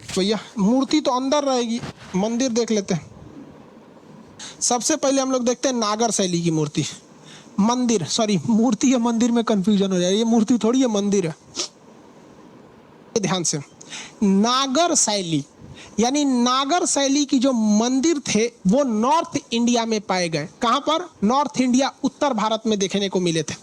भैया मूर्ति तो अंदर रहेगी, मंदिर देख लेते हैं। सबसे पहले हम लोग देखते हैं नागर शैली की मूर्ति। मंदिर, सॉरी मूर्ति या मंदिर में कंफ्यूजन हो जाए, ये मूर्ति थोड़ी है, मंदिर है। ध्यान से, नागर शैली यानी नागर शैली की जो मंदिर थे वो नॉर्थ इंडिया में पाए गए। कहाँ पर? नॉर्थ इंडिया, उत्तर भारत में देखने को मिले थे,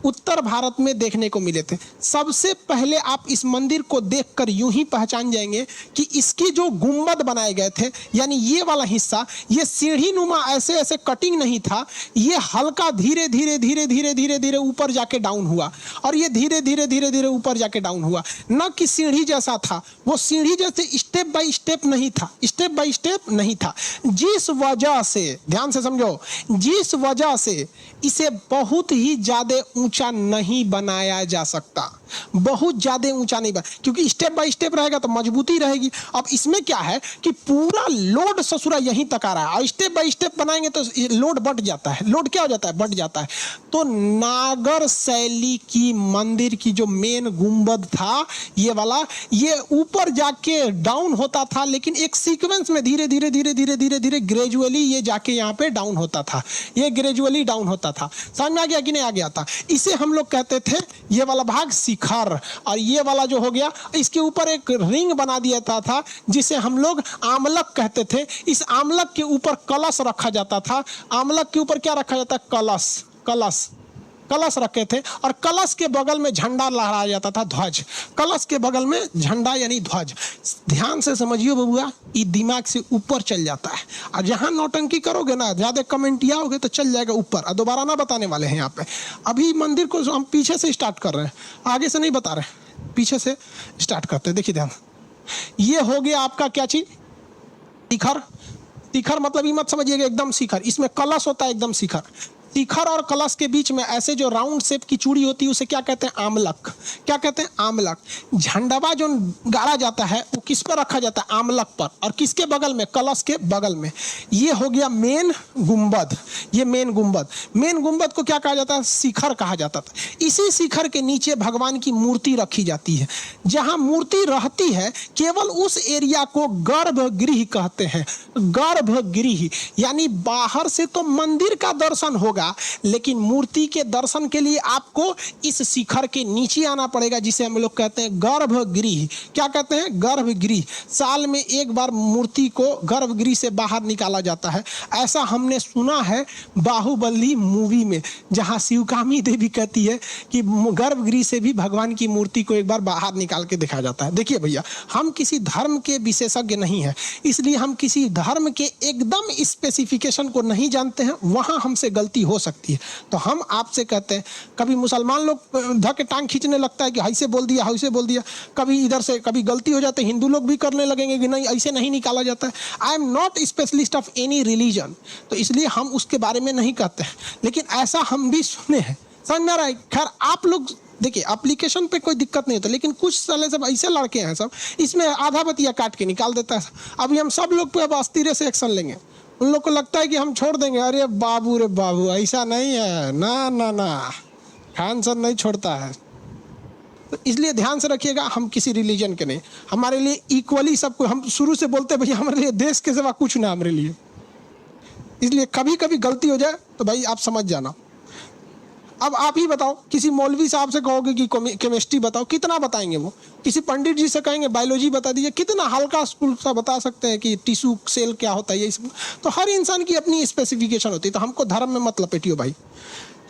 उत्तर भारत में देखने को मिले थे। सबसे पहले आप इस मंदिर को देखकर यूं ही पहचान जाएंगे कि इसकी जो गुंबद बनाए गए थे, यानी ये वाला हिस्सा, ये सीढ़ी नुमा ऐसे ऐसे कटिंग नहीं था, ये हल्का धीरे धीरे धीरे धीरे धीरे धीरे ऊपर जाके डाउन हुआ, और ये धीरे धीरे धीरे धीरे ऊपर जाके डाउन हुआ। न कि सीढ़ी जैसा था, वो सीढ़ी जैसे स्टेप बाय स्टेप नहीं था, स्टेप बाय स्टेप नहीं था। जिस वजह से, ध्यान से समझो, जिस वजह से इसे बहुत ही ज्यादा ऊंचा नहीं बनाया जा सकता, बहुत ज्यादा ऊंचा नहीं बना, क्योंकि स्टेप बाय स्टेप रहेगा तो मजबूती रहेगी। अब इसमें क्या है कि पूरा लोड ससुरा यहीं तक आ रहा है, और स्टेप बाय स्टेप बनाएंगे तो लोड बढ़ जाता है। लोड क्या हो जाता है? बढ़ जाता है। तो नागर शैली की मंदिर की जो मेन गुंबद था ये वाला, ये ऊपर जाके डाउन होता था, लेकिन एक सीक्वेंस में धीरे धीरे धीरे धीरे धीरे धीरे ग्रेजुअली ये जाके यहाँ पे डाउन होता था, ये ग्रेजुअली डाउन होता था। समझ में आ गया कि नहीं आ गया था? इसे हम लोग कहते थे ये वाला भाग शिखर, और ये वाला जो हो गया, इसके ऊपर एक रिंग बना दिया था जिसे हम लोग आमलक कहते थे। इस आमलक के ऊपर कलश रखा जाता था। आमलक के ऊपर क्या रखा जाता? कलश, कलश, कलश रखे थे, और कलश के बगल में झंडा लहराया जाता था, ध्वज। कलश के बगल में झंडा यानी ध्वज। ध्यान से समझिए बबुआ, ये दिमाग से ऊपर चल जाता है, और जहां नौटंकी करोगे ना, ज्यादा कमेंट आओगे तो चल जाएगा ऊपर, और दोबारा ना बताने वाले हैं यहाँ पे। अभी मंदिर को हम पीछे से स्टार्ट कर रहे हैं, आगे से नहीं बता रहे, पीछे से स्टार्ट करते हैं। देखिए ध्यान, ये हो गया आपका क्या चीज? शिखर। शिखर मतलब ये मत समझिएगा एकदम शिखर, इसमें कलश होता है एकदम शिखर। शिखर और कलश के बीच में ऐसे जो राउंड शेप की चूड़ी होती है उसे क्या कहते हैं? आमलक। क्या कहते हैं? आमलक। झंडवा जो गाड़ा जाता है वो किस पर रखा जाता है? आमलक पर, और किसके बगल में? कलश के बगल में। ये हो गया मेन गुंबद, ये मेन गुंबद। मेन गुंबद को क्या कहा जाता है? शिखर कहा जाता था। इसी शिखर के नीचे भगवान की मूर्ति रखी जाती है। जहां मूर्ति रहती है केवल उस एरिया को गर्भगृह कहते हैं। गर्भगृह यानी बाहर से तो मंदिर का दर्शन होगा, लेकिन मूर्ति के दर्शन के लिए आपको इस शिखर के नीचे आना पड़ेगा, जिसे हम लोग कहते हैं गर्भगृह। क्या कहते हैं? गर्भगृह। साल में एक बार मूर्ति को गर्भगृह से बाहर निकाला जाता है। ऐसा हमने सुना है बाहुबली मूवी में, जहां शिवकामी देवी कहती है कि गर्भगृह से भी भगवान की मूर्ति को एक बार बाहर निकाल के देखा जाता है। देखिए भैया, हम किसी धर्म के विशेषज्ञ नहीं है, इसलिए हम किसी धर्म के एकदम स्पेसिफिकेशन को नहीं जानते हैं, वहां हमसे गलती हो सकती है। तो हम आपसे कहते हैं, कभी मुसलमान लोग धके टांग खींचने लगता है कि ऐसे बोल दिया, ऐसे बोल दिया, कभी इधर से कभी गलती हो जाती है, हिंदू लोग भी करने लगेंगे कि नहीं ऐसे नहीं निकाला जाता है। I am not specialist of any religion, तो इसलिए हम उसके बारे में नहीं कहते हैं, लेकिन ऐसा हम भी सुने हैं। समझ में आ रहा है? खैर आप लोग देखिए, एप्लीकेशन पे कोई दिक्कत नहीं होता, लेकिन कुछ साले सब ऐसे लड़के हैं सब, इसमें आधा बतिया काट के निकाल देता है। अभी हम सब लोग पे अब अस्तीरे से एक्शन लेंगे। उन लोग को लगता है कि हम छोड़ देंगे, अरे बाबू रे बाबू, ऐसा नहीं है, ना ना ना, खान सर नहीं छोड़ता है। तो इसलिए ध्यान से रखिएगा, हम किसी रिलीजन के नहीं, हमारे लिए इक्वली सबको, हम शुरू से बोलते हैं भैया हमारे लिए देश के सिवा कुछ ना हमारे लिए। इसलिए कभी कभी गलती हो जाए तो भाई आप समझ जाना। अब आप ही बताओ, किसी मौलवी साहब से कहोगे कि केमिस्ट्री बताओ, कितना बताएंगे वो? किसी पंडित जी से कहेंगे बायोलॉजी बता दीजिए, कितना हल्का स्कूल सा बता सकते हैं कि टिश्यू सेल क्या होता है, ये सब। तो हर इंसान की अपनी स्पेसिफिकेशन होती है, तो हमको धर्म में मत लपेटियो भाई।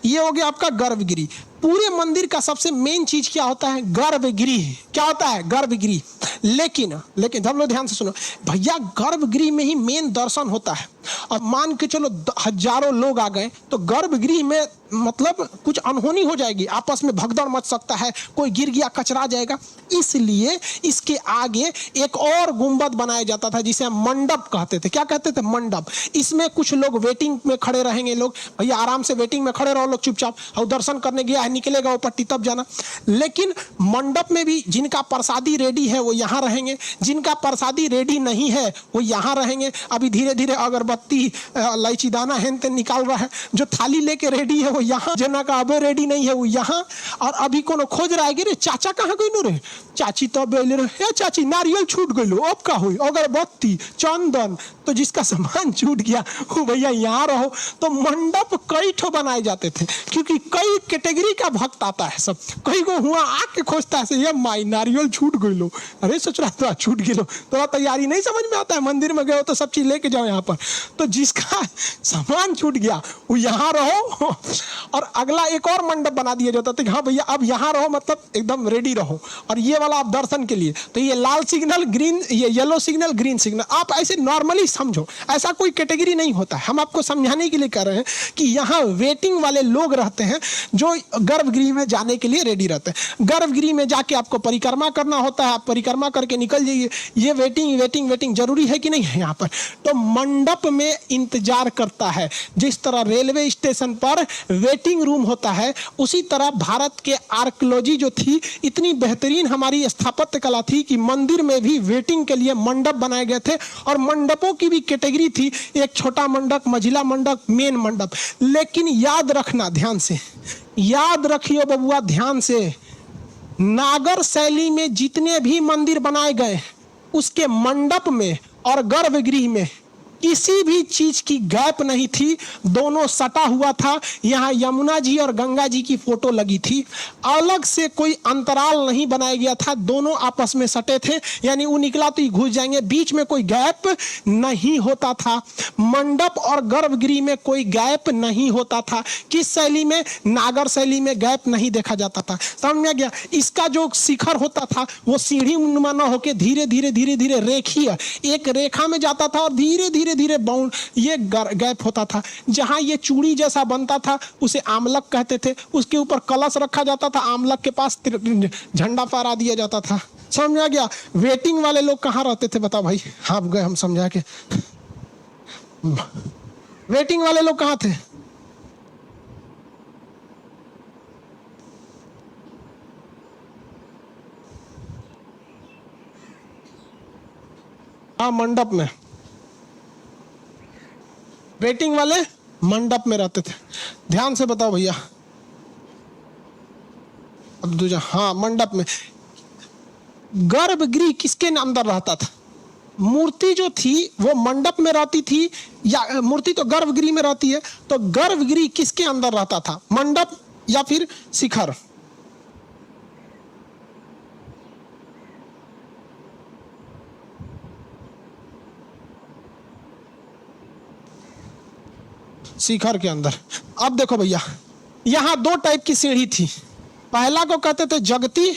ये हो गया आपका गर्भगृह। पूरे मंदिर का सबसे मेन चीज क्या होता है? गर्भगृह। क्या होता है? गर्भगृह। लेकिन सब लोग ध्यान से सुनो भैया, गर्भगृह में ही मेन दर्शन होता है। अब मान के चलो हजारों लोग आ गए तो गर्भगृह में मतलब कुछ अनहोनी हो जाएगी, आपस में भगदड़ मच सकता है, कोई गिर गया कचरा जाएगा। इसलिए इसके आगे एक और गुंबद बनाया जाता था जिसे हम मंडप कहते थे। क्या कहते थे? मंडप। इसमें कुछ लोग वेटिंग में खड़े रहेंगे, लोग भैया आराम से वेटिंग में खड़े रहो, लोग चुपचाप, और दर्शन करने गया है निकलेगा वो पट्टी तब जाना। लेकिन मंडप में भी जिनका प्रसादी रेडी है वो यहाँ रहेंगे, जिनका प्रसादी रेडी नहीं है वो यहाँ रहेंगे। अभी धीरे धीरे अगरबत्ती अगरबत्ती इलायची दाना हेन तेन निकाल रहा है, जो थाली लेके रेडी है वो यहाँ, जना का अबे रेडी नहीं है वो यहाँ। और अभी कोनो खोज रहा है कि रे चाचा कहाँ गई रे, चाची तो अब रे चाची नारियल छूट गई, अब का हुई, अगरबत्ती चंदन, तो जिसका सामान छूट गया वो भैया यहाँ रहो। तो मंडप कई ठो बनाए जाते थे, क्योंकि कई कैटेगरी का भक्त आता है, सब कई को हुआ आके खोजता है ये माई नारियल छूट गई लो, अरे सोच रहा था छूट गई लो, तो तैयारी नहीं समझ में आता है, मंदिर में गए हो तो सब चीज लेके जाओ यहाँ पर। तो जिसका सामान छूट गया वो यहाँ रहो। और अगला एक और मंडप बना दिया जाता था कि हाँ भैया अब यहाँ रहो, मतलब एकदम रेडी रहो, और ये वाला आप दर्शन के लिए, तो ये लाल सिग्नल ग्रीन, ये येलो सिग्नल ग्रीन सिग्नल, आप ऐसे नॉर्मली समझो, ऐसा कोई कैटेगरी नहीं होता है। हम आपको समझाने के लिए कह रहे हैं कि यहाँ वेटिंग वाले लोग रहते हैं जो गर्भगृह में जाने के लिए रेडी रहते हैं। गर्भगृह में जाके आपको परिक्रमा करना होता है, आप परिक्रमा करके निकल जाइए, ये वेटिंग वेटिंग वेटिंग जरूरी है कि नहीं है यहाँ पर। तो मंडप में इंतजार करता है, जिस तरह रेलवे स्टेशन पर वेटिंग रूम होता है, उसी तरह भारत के आर्कियोलॉजी जो थी, इतनी बेहतरीन हमारी स्थापत्य कला थी कि मंदिर में भी वेटिंग के लिए मंडप बनाए गए थे। और मंडपों की भी कैटेगरी थी, एक छोटा मंडप, मझिला मंडप, मेन मंडप। लेकिन याद रखना, ध्यान से याद रखियो बबुआ, ध्यान से, नागर शैली में जितने भी मंदिर बनाए गए उसके मंडप में और गर्भगृह में किसी भी चीज की गैप नहीं थी, दोनों सटा हुआ था। यहाँ यमुना जी और गंगा जी की फोटो लगी थी, अलग से कोई अंतराल नहीं बनाया गया था, दोनों आपस में सटे थे, यानी वो निकला तो घुस जाएंगे, बीच में कोई गैप नहीं होता था। मंडप और गर्भगृह में कोई गैप नहीं होता था। किस शैली में? नागर शैली में गैप नहीं देखा जाता था। समझ में आ गया? इसका जो शिखर होता था वो सीढ़ी नुमा होकर धीरे धीरे धीरे धीरे रेखीय एक रेखा में जाता था और धीरे धीरे धीरे बाउंड ये गैप होता था। जहां ये चूड़ी जैसा बनता था उसे आमलक कहते थे, उसके ऊपर कलश रखा जाता था, आमलक के पास झंडा फहरा दिया जाता था। समझ में आ गया? वेटिंग वाले लोग कहां रहते थे बताओ भाई? आप गए, हम समझा के। वेटिंग वाले लोग कहां थे? हाँ, मंडप में। वेटिंग वाले मंडप में रहते थे। ध्यान से बताओ भैया। अब दूसरा, हाँ, मंडप में। गर्भगृह किसके अंदर रहता था? मूर्ति जो थी वो मंडप में रहती थी, या मूर्ति तो गर्भगृह में रहती है, तो गर्भगृह किसके अंदर रहता था? मंडप या फिर शिखर? शिखर के अंदर। अब देखो भैया, यहां दो टाइप की सीढ़ी थी। पहला को कहते थे जगती,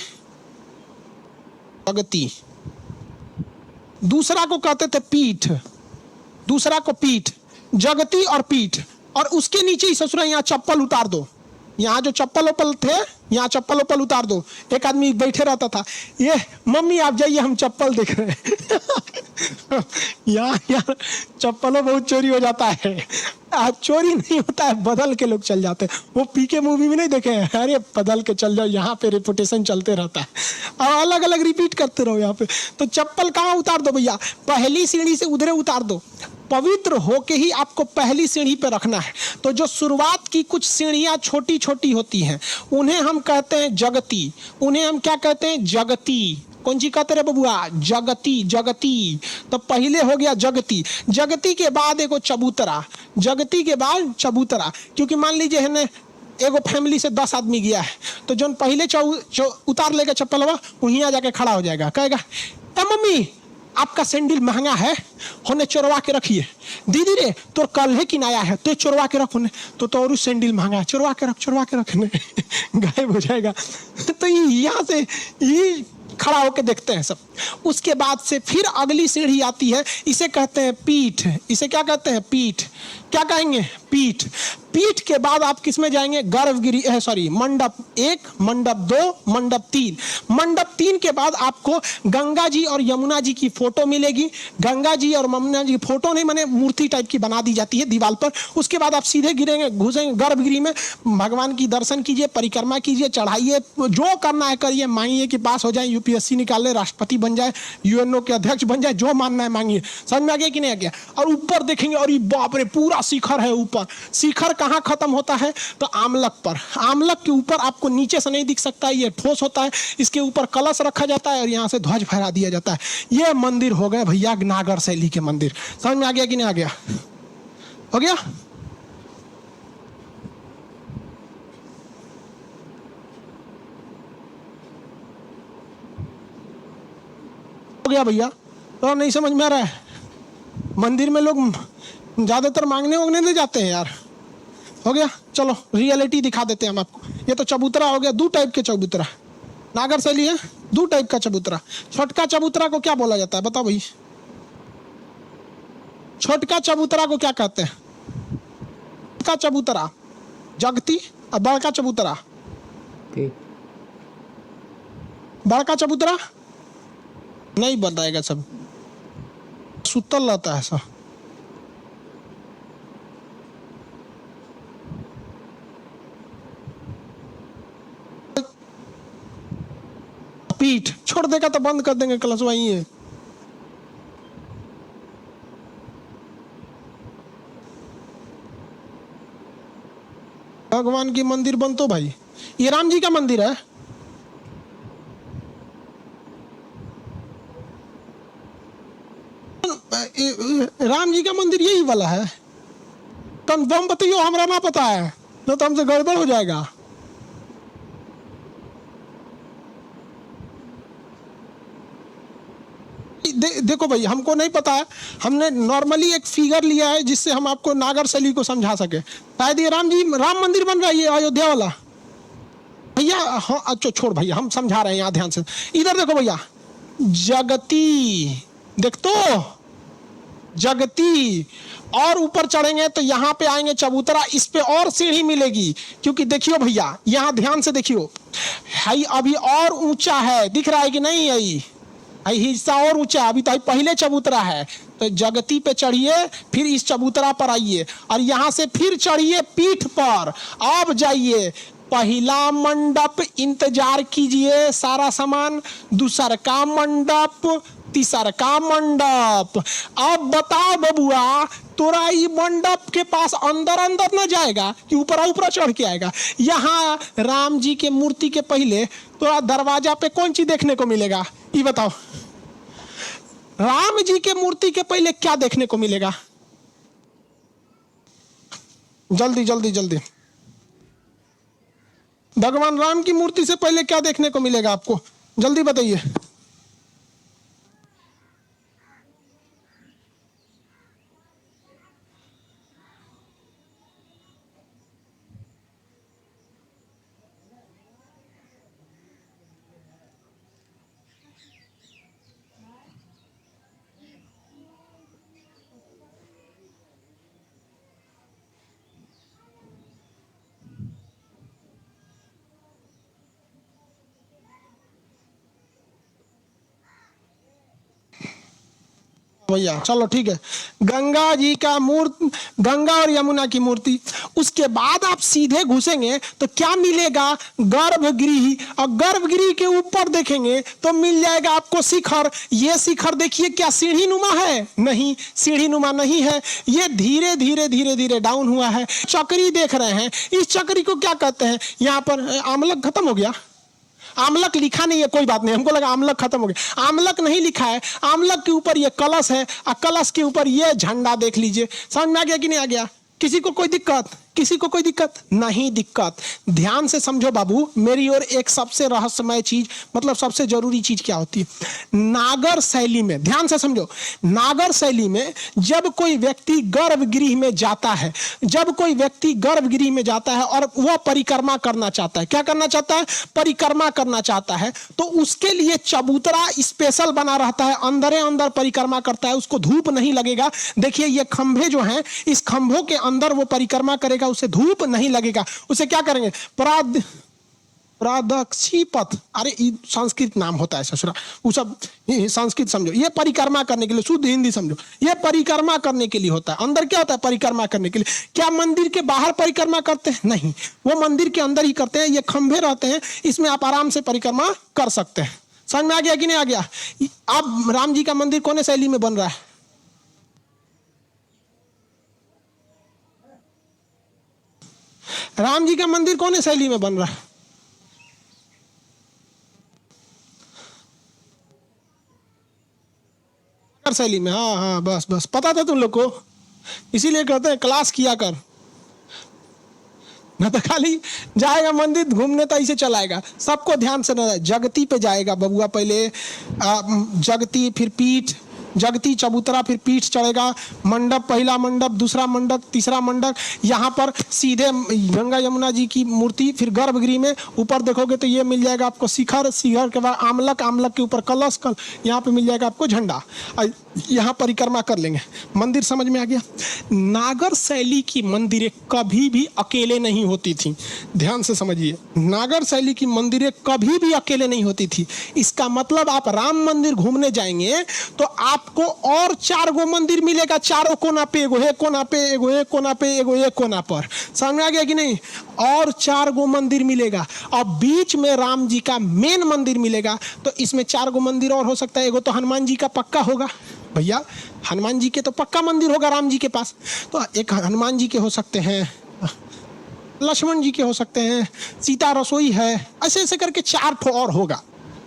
जगती। दूसरा को कहते थे पीठ, दूसरा को पीठ। जगती और पीठ। और उसके नीचे ही ससुरा यहाँ चप्पल उतार दो, यहाँ जो चप्पल ओपल थे यहाँ चप्पल ओपल उतार दो। एक आदमी बैठे रहता था, ये मम्मी आप जाइए हम चप्पल देख रहे हैं। यहाँ यार चप्पलों बहुत चोरी हो जाता है। चोरी नहीं होता है, बदल के लोग चल जाते हैं। वो पीके मूवी में नहीं देखे हैं, अरे बदल के चल जाओ, यहाँ पे रेपुटेशन चलते रहता है और अलग अलग रिपीट करते रहो यहाँ पे। तो चप्पल कहाँ उतार दो भैया? पहली सीढ़ी से उधरे उतार दो। पवित्र होके ही आपको पहली सीढ़ी पे रखना है। तो जो शुरुआत की कुछ सीढ़ियां छोटी छोटी होती हैं उन्हें हम कहते हैं जगती। उन्हें हम क्या कहते हैं? जगती। कौन सी कहते रहे बबुआ? जगती, जगती। तो पहले हो गया जगती। जगती के बाद एगो चबूतरा, जगती के बाद चबूतरा। क्योंकि मान लीजिए है ना, एगो फैमिली से 10 आदमी गया है, तो जो पहले उतार लेगा चप्पल वहीं आ जाके खड़ा हो जाएगा, कहेगा ए मम्मी आपका सैंडल महंगा है, होने चोरवा के रखिए। दीदी रे तो कल है कि नया है, तो चोरवा के रख, तो और सैंडल महंगा है, चोरवा के रख, चोरवा के रख। गायब हो जाएगा। तो यहाँ से ये खड़ा होके देखते हैं सब। उसके बाद से फिर अगली सीढ़ी आती है, इसे कहते हैं पीठ। इसे क्या कहते हैं? पीठ। क्या कहेंगे? पीठ। पीठ के बाद आप किस में जाएंगे, गर्भगृह, सॉरी मंडप 1, मंडप 2, मंडप 3। मंडप 3 के बाद आपको गंगा जी और यमुना जी की फोटो मिलेगी। गंगा जी और यमुना जी फोटो नहीं, माने मूर्ति टाइप की बना दी जाती है दीवार पर। उसके बाद आप सीधे गिरेंगे, घुसेंगे गर्भगृह में, भगवान की दर्शन कीजिए, परिक्रमा कीजिए, चढ़ाइए, जो करना है करिए, मांगिए कि पास हो जाए, यूपीएससी निकाल ले, राष्ट्रपति बन जाए, यूएनओ के अध्यक्ष बन जाए, जो मानना है मांगिए। समझ में आ गया कि नहीं आ गया? और ऊपर देखेंगे, और बाप रे पूरा शिखर है ऊपर। शिखर कहाँ खत्म होता है, तो आमलक पर। आमलक के ऊपर आपको नीचे से नहीं दिख सकता है, ये ठोस होता है, इसके ऊपर कलश रखा जाता है और यहाँ से ध्वज फहरा दिया जाता है। ये मंदिर हो गए भैया नागर शैली के मंदिर। समझ में आ गया कि नहीं आ गया? हो गया? हो गया भैया? तो नहीं समझ में आ रहा है? मंदिर में लोग ज्यादातर मांगने वांगने नहीं जाते हैं यार। हो गया? चलो रियलिटी दिखा देते हैं हम आपको। ये तो चबूतरा हो गया, 2 टाइप के चबूतरा। नागर शैली है, 2 टाइप का चबूतरा। छोटका चबूतरा को क्या बोला जाता है बताओ भाई? छोटका चबूतरा को क्या कहते हैं? छोटका चबूतरा जगती और बड़का चबूतरा। बड़का चबूतरा नहीं बताएगा, सब सुतल रहता है सब। पीठ छोड़ देगा तो बंद कर देंगे क्लास, वही है। भगवान की मंदिर बन तो भाई, ये राम जी का मंदिर है। राम जी का मंदिर यही वाला है। कंफर्म बताइयो, हमरा ना पता है, नहीं तो हमसे गड़बड़ हो जाएगा। देखो भाई, हमको नहीं पता है, हमने नॉर्मली एक फिगर लिया है जिससे हम आपको नागर शैली को समझा सके। शायद ये राम मंदिर बन रहा है, ये अयोध्या वाला भैया। हाँ अच्छा छोड़ भैया, हम समझा रहे हैं यहाँ ध्यान से। इधर देखो भैया, जगती, देख तो जगती। और ऊपर चढ़ेंगे तो यहाँ पे आएंगे चबूतरा, इस पे और सीढ़ी मिलेगी। क्योंकि देखियो भैया, यहाँ ध्यान से देखियो, है अभी और ऊंचा है, दिख रहा है कि नहीं? यही हिस्सा और ऊंचा, अभी तो पहले चबूतरा है। तो जगती पे चढ़िए, फिर इस चबूतरा पर आइए, और यहाँ से फिर चढ़िए पीठ पर। अब जाइए पहला मंडप, इंतजार कीजिए, सारा सामान। दूसरा का मंडप, तीसरा का मंडप। अब बताओ बबुआ, तोरा ये मंडप के पास अंदर अंदर न जाएगा कि ऊपर ऊपर चढ़ के आएगा? यहाँ राम जी के मूर्ति के पहले तोरा दरवाजा पे कौन चीज देखने को मिलेगा, ये बताओ? राम जी के मूर्ति के पहले क्या देखने को मिलेगा? जल्दी जल्दी जल्दी। भगवान राम की मूर्ति से पहले क्या देखने को मिलेगा आपको? जल्दी बताइए। भैया चलो ठीक है, गंगा जी का मूर्ति, गंगा और यमुना की मूर्ति। उसके बाद आप सीधे घुसेंगे तो क्या मिलेगा? गर्भगृह। और गर्भगृह के ऊपर देखेंगे तो मिल जाएगा आपको शिखर। ये शिखर देखिए, क्या सीढ़ी नुमा है? नहीं, सीढ़ी नुमा नहीं है, ये धीरे धीरे धीरे धीरे डाउन हुआ है। चक्री देख रहे हैं, इस चक्री को क्या कहते हैं? यहाँ पर आमलक खत्म हो गया, आमलक लिखा नहीं है, कोई बात नहीं, हमको लगा आमलक खत्म हो गया। आमलक नहीं लिखा है, आमलक के ऊपर ये कलश है, और कलश के ऊपर ये झंडा देख लीजिए। समझ में आ गया कि नहीं आ गया? किसी को कोई दिक्कत? किसी को कोई दिक्कत नहीं? दिक्कत ध्यान से समझो बाबू मेरी और एक सबसे रहस्यमय चीज, मतलब सबसे जरूरी चीज क्या होती है नागर शैली में? ध्यान से समझो, नागर शैली में जब कोई व्यक्ति गर्भगृह में जाता है, जब कोई व्यक्ति गर्भगृह में जाता है और वह परिक्रमा करना चाहता है, क्या करना चाहता है? परिक्रमा करना चाहता है, तो उसके लिए चबूतरा स्पेशल बना रहता है, अंदर अंदर परिक्रमा करता है, उसको धूप नहीं लगेगा। देखिए ये खंभे जो हैं, इस खंभों के अंदर वो परिक्रमा करेगा, जाएगा, उसे धूप नहीं लगेगा, उसे क्या करेंगे? प्रदक्षिण पथ। अरे संस्कृत नाम होता है ससुरा, वो सब संस्कृत समझो। ये परिक्रमा करने के लिए, शुद्ध हिंदी समझो, ये परिक्रमा करने के लिए होता है। अंदर क्या होता है? परिक्रमा करने के लिए। क्या मंदिर के बाहर परिक्रमा करते हैं? नहीं, वो मंदिर के अंदर ही करते हैं। ये खंभे रहते हैं, इसमें आप आराम से परिक्रमा कर सकते हैं। समझ में आ गया कि नहीं आ गया? अब राम जी का मंदिर कौन शैली में बन रहा है? राम जी का मंदिर कौन शैली में बन रहा है? शैली में। हाँ हाँ, बस बस पता था तुम लोग को, इसीलिए कहते हैं क्लास किया कर, न तो खाली जाएगा मंदिर घूमने तो ऐसे चलाएगा। सबको ध्यान से ना, जगती पे जाएगा बबुआ पहले, जगती, फिर पीठ, जगती चबूतरा, फिर पीठ चढ़ेगा, मंडप, पहला मंडप, दूसरा मंडप, तीसरा मंडप, यहाँ पर सीधे गंगा यमुना जी की मूर्ति, फिर गर्भगृह में ऊपर देखोगे तो ये मिल जाएगा आपको शिखर, शिखर के बाद आमलक, आमलक के ऊपर कलश, यहाँ पे मिल जाएगा आपको झंडा। यहाँ परिक्रमा कर लेंगे। मंदिर समझ में आ गया? नागर शैली की मंदिरें कभी भी अकेले नहीं होती थी। ध्यान से समझिए, नागर शैली की मंदिरें कभी भी अकेले नहीं होती थी। इसका मतलब आप राम मंदिर घूमने जाएंगे तो आपको और 4 गो मंदिर मिलेगा, चारों कोना पे, एगो एक कोना पे, एगो एक कोना पे, एगो एक कोना पर। समझ में आ गया कि नहीं? और 4 गो मंदिर मिलेगा, और बीच में राम जी का मेन मंदिर मिलेगा। तो इसमें 4 गो मंदिर और हो सकता है। एगो तो हनुमान जी का पक्का होगा भैया, हनुमान जी के तो पक्का मंदिर होगा राम जी के पास। तो एक हनुमान जी के हो सकते हैं, लक्ष्मण जी के हो सकते हैं, सीता रसोई है, ऐसे ऐसे करके 4 ठो और होगा।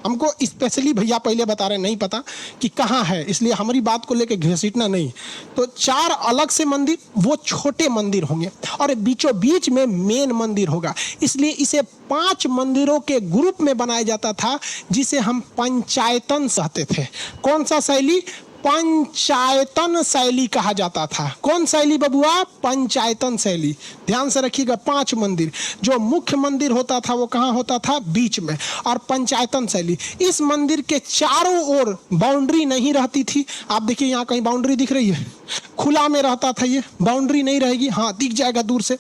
हमको स्पेशली भैया पहले बता रहे, नहीं पता कि कहाँ है, इसलिए हमारी बात को लेके घसीटना नहीं। तो 4 अलग से मंदिर, वो छोटे मंदिर होंगे, और बीचों बीच में मेन मंदिर होगा। इसलिए इसे 5 मंदिरों के ग्रुप में बनाया जाता था, जिसे हम पंचायतन कहते थे। कौन सा शैली? पंचायतन शैली कहा जाता था। कौन शैली बबुआ? पंचायतन शैली। ध्यान से रखिएगा, 5 मंदिर। जो मुख्य मंदिर होता था वो कहाँ होता था? बीच में। और पंचायतन शैली, इस मंदिर के चारों ओर बाउंड्री नहीं रहती थी। आप देखिए यहाँ कहीं बाउंड्री दिख रही है? खुला में रहता था, ये बाउंड्री नहीं रहेगी। हाँ, दिख जाएगा दूर से।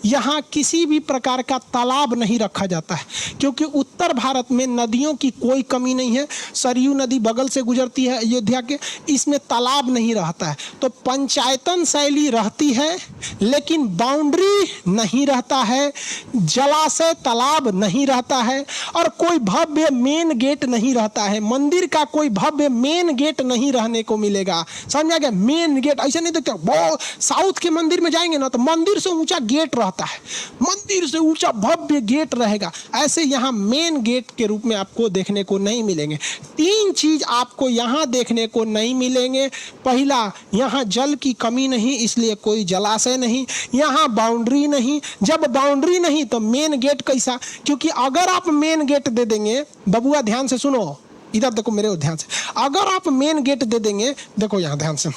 यहाँ किसी भी प्रकार का तालाब नहीं रखा जाता है, क्योंकि उत्तर भारत में नदियों की कोई कमी नहीं है। सरयू नदी बगल से गुजरती है अयोध्या के, इसमें तालाब नहीं रहता है। तो पंचायतन शैली रहती है, लेकिन बाउंड्री नहीं रहता है, जलाशय, तालाब नहीं रहता है, और कोई भव्य मेन गेट नहीं रहता है। मंदिर का कोई भव्य मेन गेट नहीं रहने को मिलेगा। समझ गया? मेन गेट ऐसे नहीं देखते। वो साउथ के मंदिर में जाएंगे ना तो मंदिर से ऊंचा गेट रहता है, मंदिर से ऊंचा भव्य गेट रहेगा। ऐसे यहाँ मेन गेट के रूप में आपको देखने को नहीं मिलेंगे। 3 चीज आपको यहाँ देखने को नहीं मिलेंगे। पहला, यहाँ जल की कमी नहीं, इसलिए कोई जलाशय नहीं। यहाँ बाउंड्री नहीं। जब बाउंड्री नहीं तो मेन गेट कैसा? क्योंकि अगर आप मेन गेट दे देंगे, बबुआ ध्यान से सुनो, इधर देखो मेरे और ध्यान से, अगर आप मेन गेट दे देंगे, देखो यहाँ ध्यान से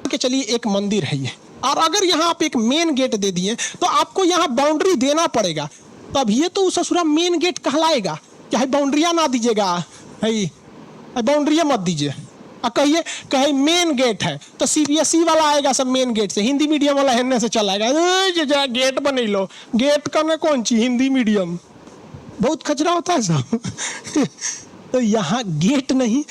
के चलिए, एक मंदिर है ये, और अगर यहाँ आप एक मेन गेट दे दिए तो आपको यहाँ बाउंड्री देना पड़ेगा, तब ये तो ससुरा मेन गेट कहलाएगा। क्या है? बाउंड्रिया ना दीजिएगा, बाउंड्रिया मत दीजिए, कहिए कहे मेन गेट है, तो सीबीएसई वाला आएगा सब मेन गेट से, हिंदी मीडियम वाला हेलने से चला आएगा, गेट बने लो, गेट करने कौन ची, हिंदी मीडियम बहुत खचरा होता है सब। तो यहाँ गेट नहीं,